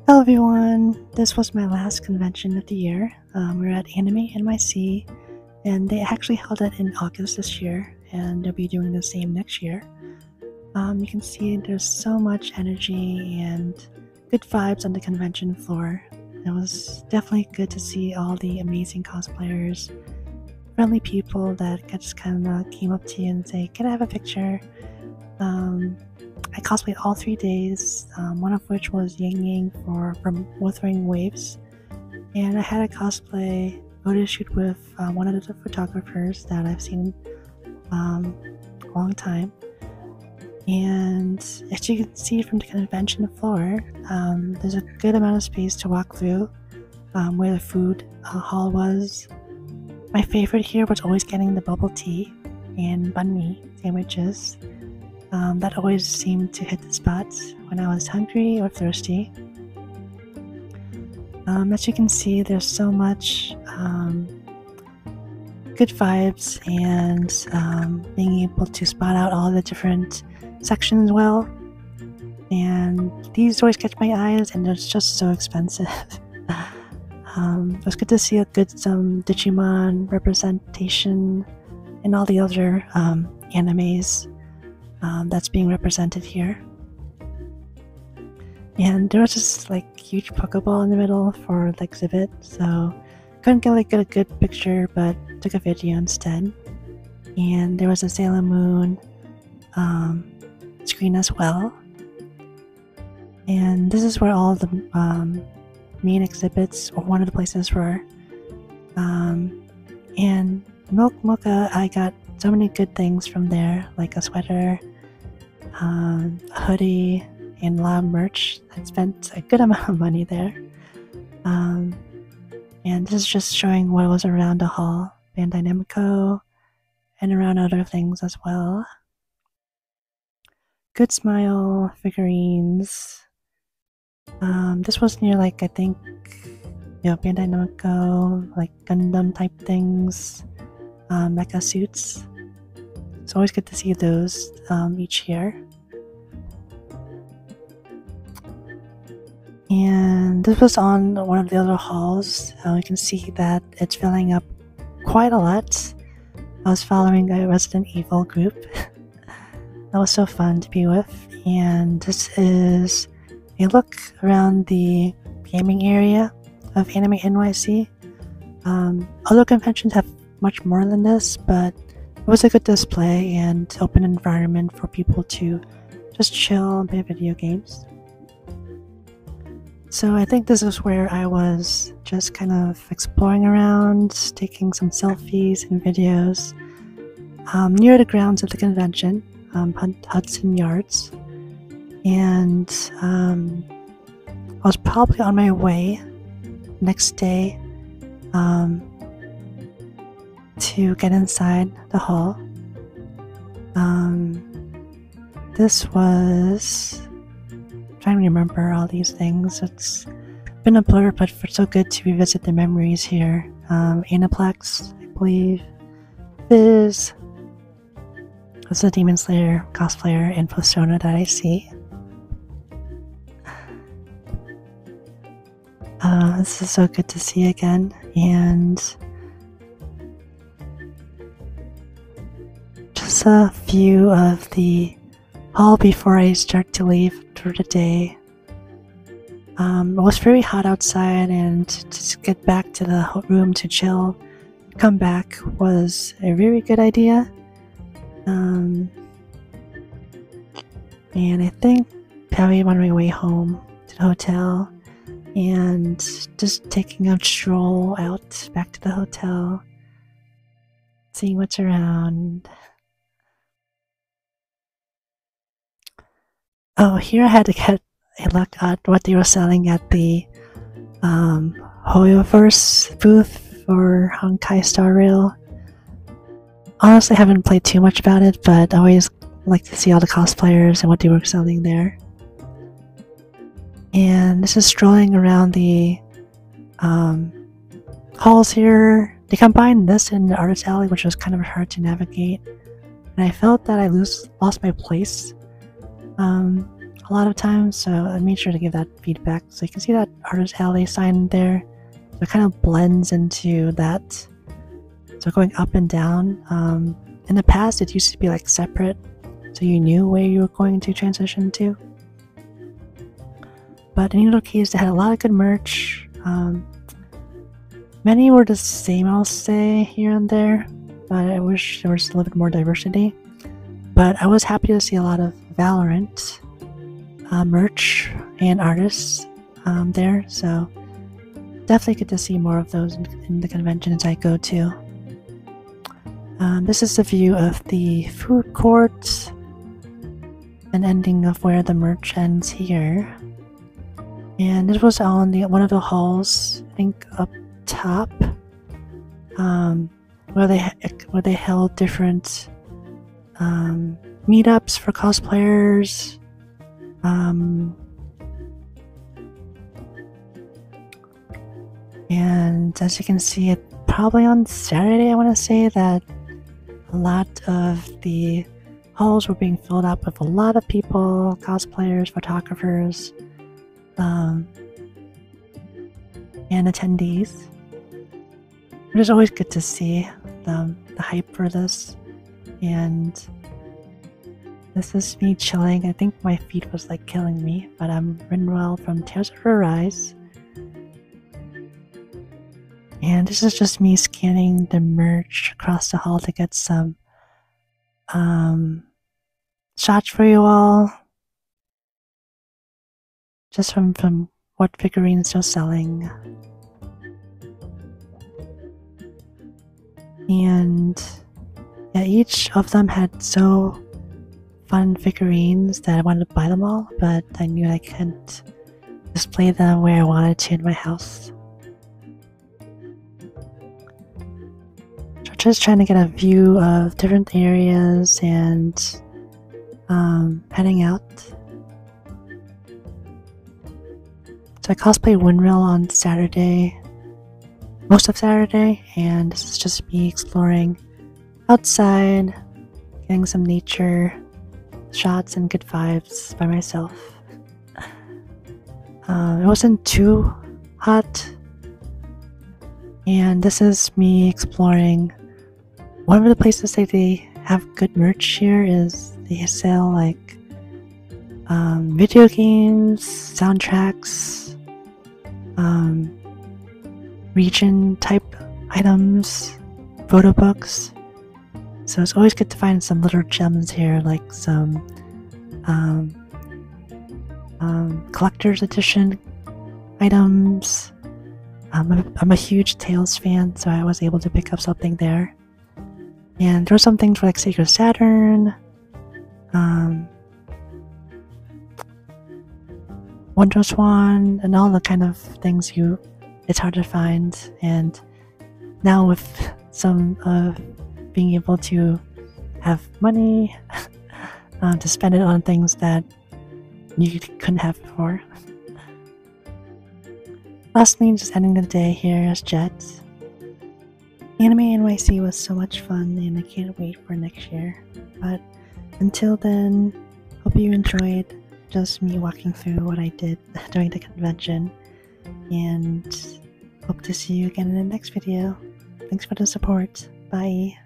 Hello everyone, this was my last convention of the year. We're at Anime NYC, and they actually held it in August this year, and they'll be doing the same next year. You can see there's so much energy and good vibes on the convention floor. It was definitely good to see all the amazing cosplayers, friendly people that just kind of came up to you and say, "Can I have a picture?" I cosplayed all 3 days, one of which was Yang Yang from Wuthering Waves, and I had a cosplay photo shoot with one of the photographers that I've seen a long time. And as you can see from the convention floor, there's a good amount of space to walk through where the food hall was. My favorite here was always getting the bubble tea and banh mi sandwiches. That always seemed to hit the spot when I was hungry or thirsty. As you can see, there's so much good vibes and being able to spot out all the different sections well. And these always catch my eyes, and they're just so expensive. It was good to see some Digimon representation and all the other animes that's being represented here. And there was this huge Pokeball in the middle for the exhibit, so couldn't get a good picture, but took a video instead. And there was a Sailor Moon screen as well. And this is where all the main exhibits, or one of the places were. And Milk Mocha, I got so many good things from there, like a sweater, a hoodie, and a lot of merch. I spent a good amount of money there. And this is just showing what was around the hall, Bandai Namco, and around other things as well. Good Smile figurines. This was near I think, Bandai Namco, Gundam type things, mecha suits. It's always good to see those each year. And this was on one of the other halls. You can see that it's filling up quite a lot. I was following a Resident Evil group. That was so fun to be with. And this is a look around the gaming area of Anime NYC. Other conventions have much more than this, but it was a good display and open environment for people to just chill and play video games. So I think this is where I was just kind of exploring around, taking some selfies and videos near the grounds of the convention, Hudson Yards. And I was probably on my way next day to get inside the hall. This was... trying to remember all these things. It's been a blur, but it's so good to revisit the memories here. Aniplex, I believe. Fizz. That's a Demon Slayer cosplayer and persona that I see. This is so good to see again, and just a view of the hall before I start to leave for the day. It was very hot outside, and to get back to the room to chill, come back was a very good idea. And I think probably on my way home to the hotel, and just taking a stroll out back to the hotel, seeing what's around. Oh, here I had to get a look at what they were selling at the Hoyoverse booth for Honkai Star Rail. Honestly, I haven't played too much about it, but I always like to see all the cosplayers and what they were selling there. And this is strolling around the halls here. They combined this and the artist alley, which was kind of hard to navigate. And I felt that I lost my place. a lot of times, so I made sure to give that feedback. So you can see that Artist Alley sign there. It kind of blends into that. So going up and down. In the past, it used to be like separate, so you knew where you were going to transition to. But in either case, they had a lot of good merch. Many were the same, I'll say, here and there, but I wish there was a little bit more diversity. But I was happy to see a lot of Valorant merch and artists there, so definitely get to see more of those in the conventions I go to. This is the view of the food court, an ending of where the merch ends here. And this was on one of the halls, I think up top, where they held different meetups for cosplayers. And as you can see, probably on Saturday, I want to say that a lot of the halls were being filled up with a lot of people, cosplayers, photographers, and attendees. It is always good to see the hype for this. And this is me chilling. I think my feet was like killing me, but I'm Rinwell from Tears of Arise. And this is just me scanning the merch across the hall to get some shots for you all. Just from what figurines they're selling. And yeah, each of them had so fun figurines that I wanted to buy them all, but I knew I couldn't display them where I wanted to in my house. So just trying to get a view of different areas and heading out. So I cosplay Winrail on Saturday, most of Saturday, and this is just me exploring outside, getting some nature shots and good vibes by myself. It wasn't too hot, and this is me exploring. One of the places that they have good merch here is they sell like video games, soundtracks, region type items, photo books. So it's always good to find some little gems here, like some collector's edition items. I'm a huge Tales fan, so I was able to pick up something there. And there were some things for like Sacred Saturn, Wonder Swan, and all the kind of things it's hard to find. And now with some being able to have money to spend it on things that you couldn't have before. Lastly, just ending the day here as Jet. Anime NYC was so much fun, and I can't wait for next year. But until then, hope you enjoyed just me walking through what I did during the convention, and hope to see you again in the next video. Thanks for the support. Bye.